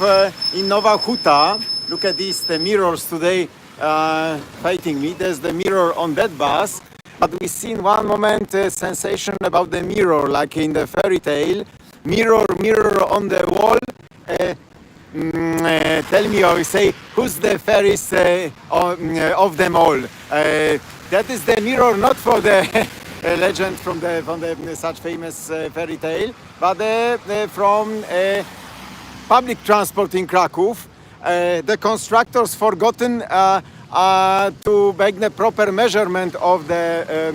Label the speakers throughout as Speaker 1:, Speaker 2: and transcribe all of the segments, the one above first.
Speaker 1: in Nowa Huta. Look at these, the mirrors today fighting me. There's the mirror on that bus. But we see in one moment a sensation about the mirror, like in the fairy tale. Mirror, mirror on the wall. Tell me or say, who's the fairest of them all? That is the mirror, not for the legend from the such famous fairy tale, but from public transport in Krakow. The constructors forgotten to make the proper measurement of the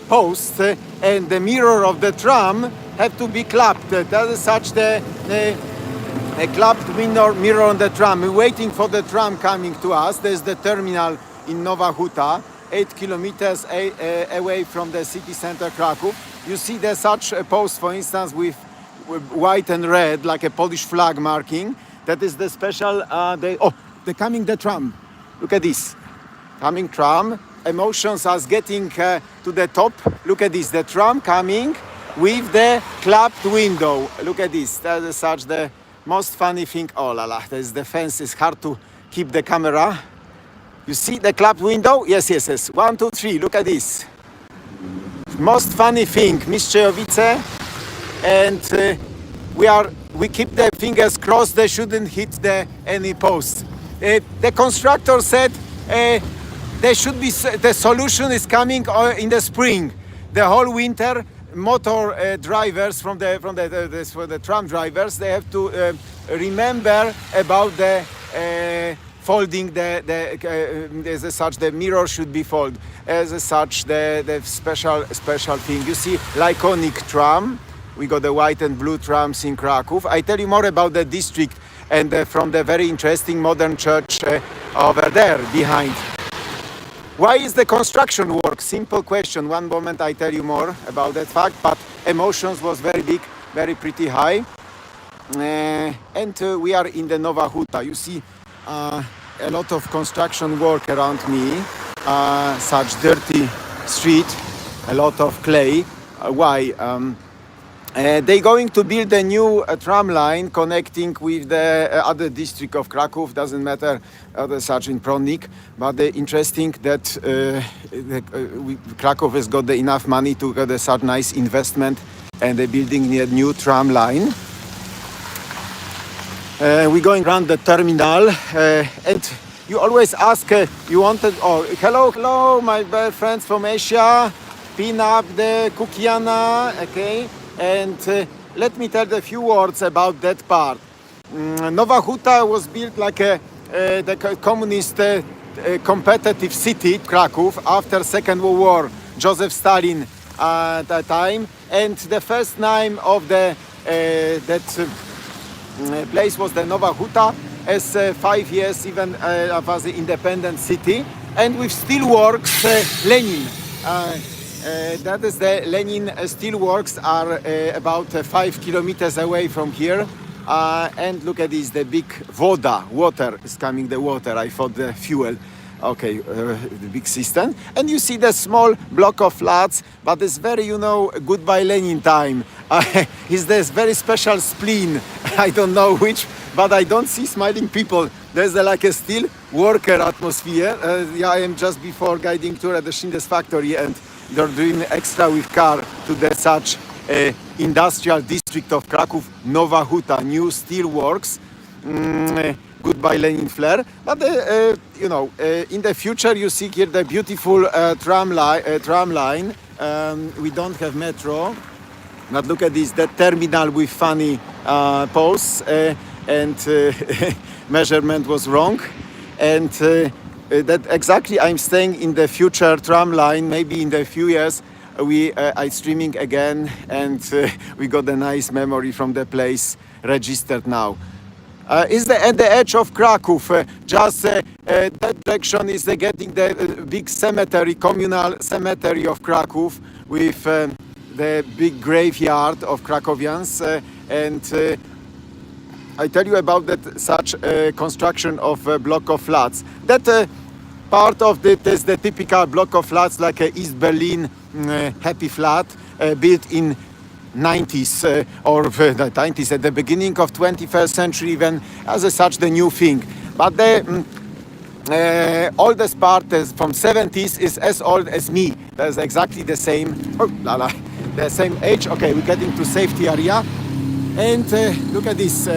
Speaker 1: posts, and the mirror of the tram had to be clapped. That is such the clapped mirror on the tram. We're waiting for the tram coming to us. There's the terminal in Nowa Huta, 8 kilometers away from the city center Krakow. You see there's such a post, for instance, with white and red, like a Polish flag marking. That is the special, they're coming the tram. Look at this, coming tram. Emotions are getting to the top. Look at this, the tram coming with the clapped window. Look at this, that is such the most funny thing. Oh la la, there's the fence, it's hard to keep the camera. You see the clapped window? Yes, yes, yes. 1, 2, 3, look at this. Most funny thing, Mistrzejowice, and we keep the fingers crossed, they shouldn't hit any post. The constructor said there should be, the solution is coming in the spring. The whole winter, motor drivers from the tram drivers, they have to remember about the folding as such. The mirror should be folded as such. The special thing. You see, iconic tram. We got the white and blue trams in Krakow. I tell you more about the district and from the very interesting modern church over there behind. Why is the construction work? Simple question. One moment I tell you more about that fact, but emotions was very big, very pretty high. And we are in the Nowa Huta. You see a lot of construction work around me, such dirty street, a lot of clay. Why? They're going to build a new tram line connecting with the other district of Krakow, doesn't matter, such in Prądnik, but interesting that Krakow has got enough money to get such nice investment, and they're building a new tram line. We're going around the terminal, and you always ask, you wanted, hello, my friends from Asia, pin up the Kukiana, okay? And let me tell a few words about that part. Nowa Huta was built like the communist competitive city, Krakow, after Second World War, Joseph Stalin at that time. And the first name of that place was the Nowa Huta, as 5 years even was an independent city. And with steelworks, Lenin. That is the Lenin steelworks are about 5 kilometers away from here. And look at this, the big water is coming, the water, I thought the fuel. Okay, the big system. And you see the small block of flats, but it's very, goodbye Lenin time. Is this very special spleen, I don't know which, but I don't see smiling people. There's like a still worker atmosphere. I am just before guiding tour at the Schindes factory, and they're doing extra with car to the such industrial district of Krakow, Nowa Huta, new steel works. Goodbye Lenin flair. But in the future you see here the beautiful tram line. We don't have metro, but look at this, that terminal with funny posts, and measurement was wrong, and that exactly I'm staying in the future tram line. Maybe in the few years we are streaming again, and we got a nice memory from the place registered now. Is at the edge of Krakow, just that direction is getting the big cemetery, communal cemetery of Krakow, with the big graveyard of Krakowians, and I tell you about that such construction of a block of flats. That part of it is the typical block of flats, like East Berlin happy flat, built in 90s or the 90s, at the beginning of 21st century, when as such the new thing. But the oldest part is from 70s is as old as me. That's exactly the same. Oh, the same age. Okay, we get into safety area, and look at this.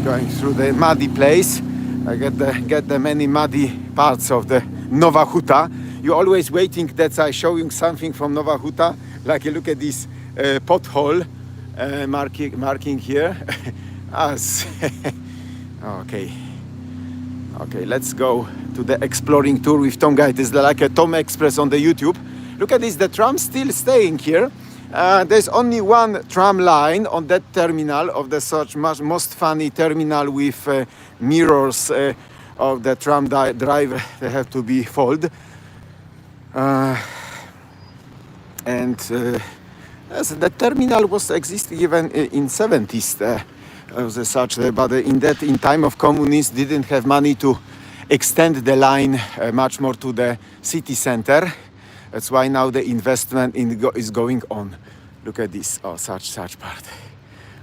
Speaker 1: Going through the muddy place. I get the many muddy parts of the Nowa Huta. You're always waiting that I show you something from Nowa Huta. Like look at this pothole marking here. Okay. Okay, let's go to the exploring tour with Tom Guide. It's like a Tom Express on the YouTube. Look at this, the tram still staying here. There's only one tram line on that terminal of the most funny terminal with mirrors of the tram driver. They have to be folded. The terminal was existing even in 70s. As such, but in time of communists didn't have money to extend the line much more to the city center. That's why now the investment is going on. Look at this. Oh, such part.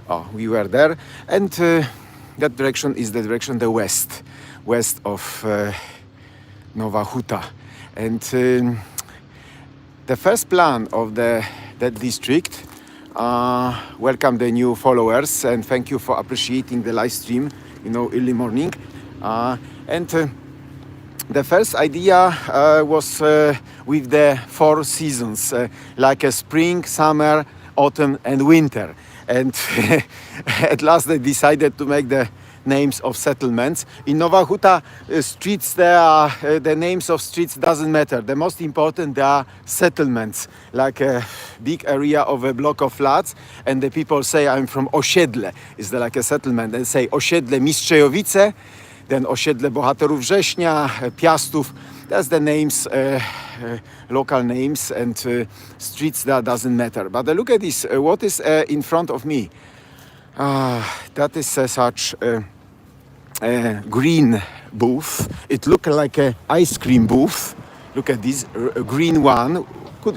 Speaker 1: Oh, we were there, and that direction is the direction the west of Nowa Huta, and the first plan of that district. Welcome the new followers, and thank you for appreciating the live stream. Early morning, the first idea was with the 4 seasons, like a spring, summer, autumn, and winter. And at last they decided to make the names of settlements. In Nowa Huta streets, the names of streets doesn't matter. The most important, they are settlements, like a big area of a block of flats, and the people say, I'm from Osiedle. It's like a settlement. They say Osiedle Mistrzejowice, then Osiedle Bohaterów Września, Piastów. That's the names, local names, and streets, that doesn't matter. But look at this, what is in front of me? That is such a green booth. It looks like an ice cream booth. Look at this green one.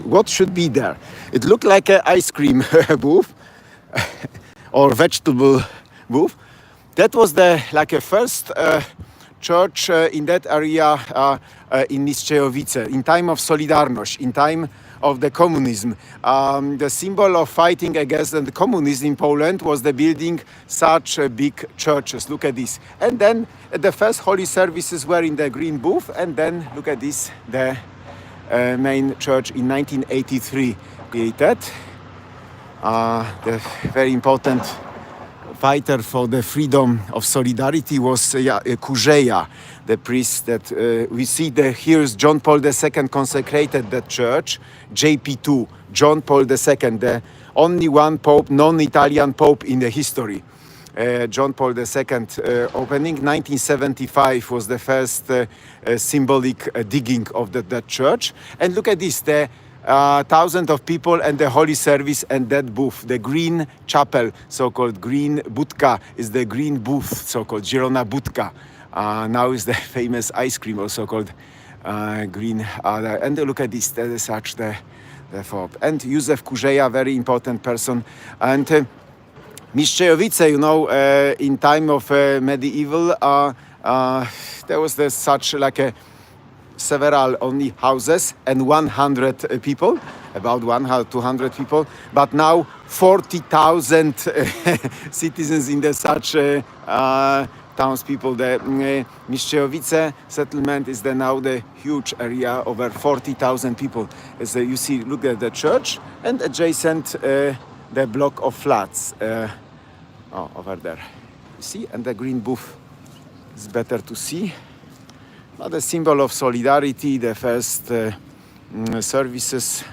Speaker 1: What should be there? It looked like an ice cream booth or vegetable booth. That was the first church in that area in Mistrzejowice, in time of Solidarność, in time of the communism. The symbol of fighting against the communism in Poland was the building such big churches. Look at this. And then the first holy services were in the green booth, and then look at this, the main church in 1983 created. The very important fighter for the freedom of solidarity was Kurzeja, the priest that we see here is John Paul II consecrated the church, JP2, John Paul II, the only one pope, non-Italian pope in the history. John Paul II opening. 1975 was the first symbolic digging of that church. And look at this, the thousands of people and the holy service and that booth, the green chapel, so-called green budka, is the green booth, so-called Zielona Budka. Now is the famous ice cream, also called green. And look at this, that is such the fob. And Józef Kurzeja, very important person. And Mistrzejowice, in time of medieval, there was such like a several only houses and 100 people, about 200 people, but now 40,000 citizens in the such townspeople. The Mistrzejowice settlement is now the huge area, over 40,000 people. As you see, look at the church and adjacent the block of flats. Over there, you see, and the green booth is better to see. But the symbol of solidarity, the first services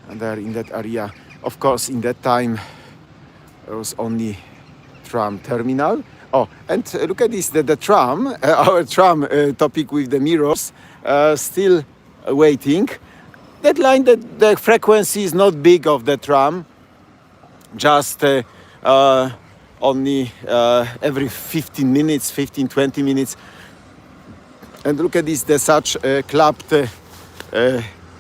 Speaker 1: there in that area. Of course, in that time, there was only tram terminal. Oh, and look at this, the tram, our tram topic with the mirrors, still waiting. That line, the frequency is not big of the tram, just only every 15 minutes, 20 minutes. And look at this, the such clapped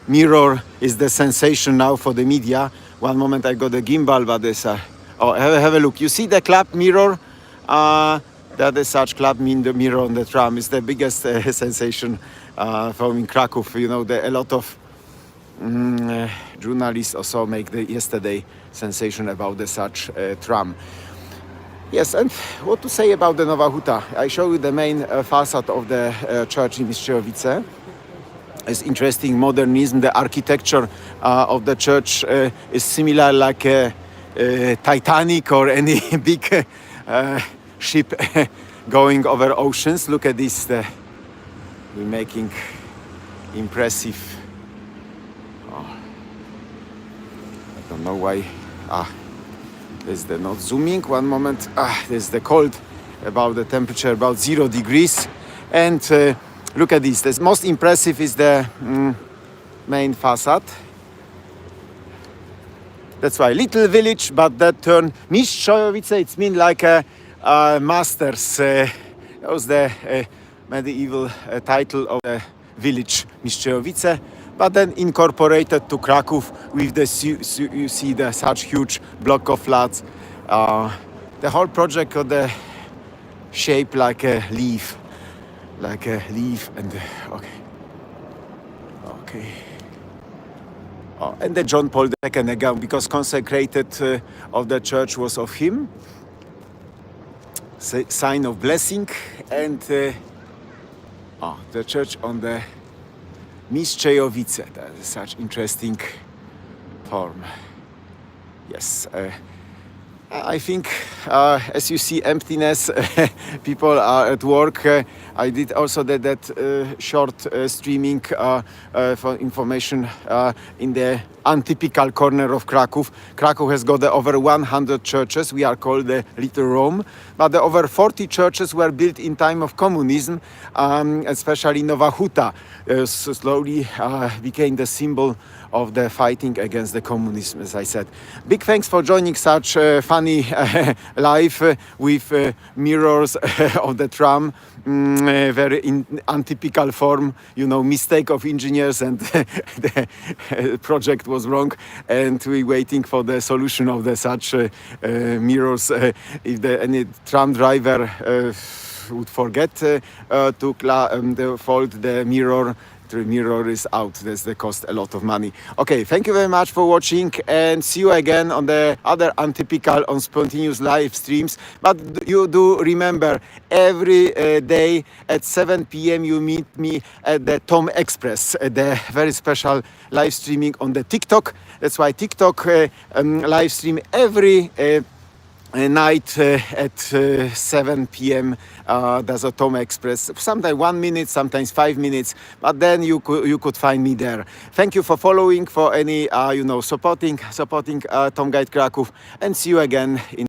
Speaker 1: mirror is the sensation now for the media. One moment I got a gimbal, but this, have a look. You see the club mirror? That is such club the mirror on the tram is the biggest sensation from in Krakow. You know, a lot of journalists also make the yesterday sensation about the such tram. Yes, and what to say about the Nowa Huta? I show you the main facade of the church in Mistrzejowice. It's interesting modernism. The architecture of the church is similar like a Titanic or any big ship going over oceans. Look at this. We're making impressive. I don't know why. There's the not zooming. One moment. There's the cold. About the temperature about 0 degrees. And look at this. The most impressive is the main facade. That's why little village, but that turn Mistrzejowice. It's mean like a masters. That was the medieval title of the village Mistrzejowice. But then incorporated to Krakow with the you see the such huge block of flats. The whole project got the shape like a leaf, and okay. And the John Paul II again, because consecrated of the church was of him, sign of blessing, and the church on the Mistrzejowice. That is such interesting form. Yes, I think as you see emptiness, people are at work. I did also that short streaming for information in the untypical corner of Krakow. Krakow has got over 100 churches. We are called the Little Rome, but the over 40 churches were built in time of communism, especially Nowa Huta slowly became the symbol of the fighting against the communism, as I said. Big thanks for joining such funny live with mirrors of the tram. Very untypical form, you know, mistake of engineers, and the project was wrong, and we're waiting for the solution of the such mirrors. If any tram driver would forget to fold the mirror, the mirror is out. That cost a lot of money. Okay, thank you very much for watching, and see you again on the other untypical on spontaneous live streams. But you do remember, every day at 7 p.m. you meet me at the Tom Express, the very special live streaming on the TikTok. That's why TikTok live stream every night at 7 p.m. There's a Tom Express, sometimes 1 minute, sometimes 5 minutes, but then you could find me there. Thank you for following, for any supporting Tom Guide Kraków, and see you again in